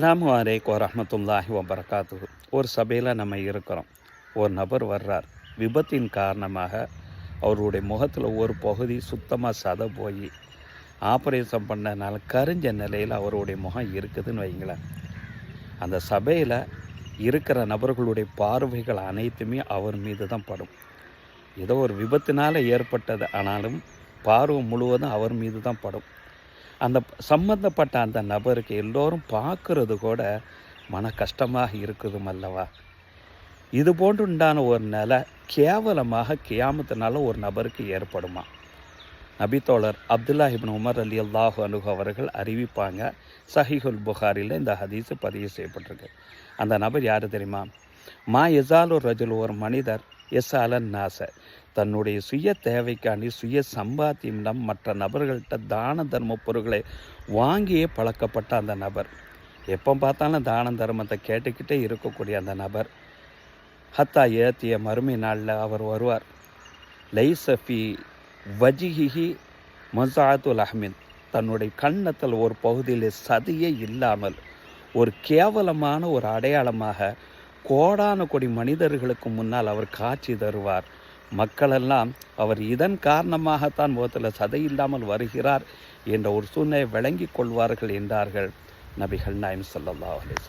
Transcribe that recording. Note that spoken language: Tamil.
அஸ்ஸலாமு அலைக்கும் வரஹ்மத்துல்லாஹி வபரகாத்துஹு. ஒரு சபையில் நம்ம இருக்கிறோம். ஒரு நபர் வர்றார். விபத்தின் காரணமாக அவருடைய முகத்தில் ஒரு பகுதி சுத்தமாக சதை போய் ஆப்ரேஷன் பண்ணனால கரிஞ்ச நிலையில் அவருடைய முகம் இருக்குதுன்னு வைங்களேன். அந்த சபையில் இருக்கிற நபர்களுடைய பார்வைகள் அனைத்துமே அவர் மீது தான் படும். ஏதோ ஒரு விபத்தினால் ஏற்பட்டது, ஆனாலும் பார்வை முழுவதும் அவர் மீது தான் படும். அந்த சம்பந்தப்பட்ட அந்த நபருக்கு எல்லோரும் பார்க்கறது கூட மன கஷ்டமாக இருக்குதும் அல்லவா? இது போன்று உண்டான ஒரு நிலை கேவலமாக கியாமத்தினால ஒரு நபருக்கு ஏற்படுமா? நபித்தோழர் அப்துல்லா இப்னு உமர் ரலியல்லாஹு அன்ஹு அவர்கள் அறிவிப்பாங்க. சஹீஹுல் புகாரியில் இந்த ஹதீஸ் பதிவு செய்யப்பட்டிருக்கு. அந்த நபர் யார் தெரியுமா? மா எசாலு ரஜுல், ஒரு மனிதர் எஸ்அலன் நாச, தன்னுடைய சுய தேவைக்காண்டி சுய சம்பாத்தியம் மற்ற நபர்கள்ட்ட தான தர்ம பொருட்களை வாங்கியே பழக்கப்பட்ட அந்த நபர், எப்போ பார்த்தாலும் தான தர்மத்தை கேட்டுக்கிட்டே இருக்கக்கூடிய அந்த நபர், ஹத்தா ஏத்திய மறுமை நாளில் அவர் வருவார். லைசஃபி வஜிஹி மசாத்துல் அஹ்மின், தன்னுடைய கன்னத்தில் ஒரு பகுதியில் சதியே இல்லாமல் ஒரு கேவலமான ஒரு அடையாளமாக கோடான கோடி மனிதர்களுக்கு முன்னால் அவர் காட்சி தருவார். மக்களெல்லாம் அவர் இதன் காரணமாகத்தான் முகத்தில் சதை இல்லாமல் வருகிறார் என்ற ஒரு சூழ்நிலை விளங்கி கொள்வார்கள் என்றார்கள் நபிகள் நாயகம் ஸல்லல்லாஹு அலைஹி வஸல்லம்.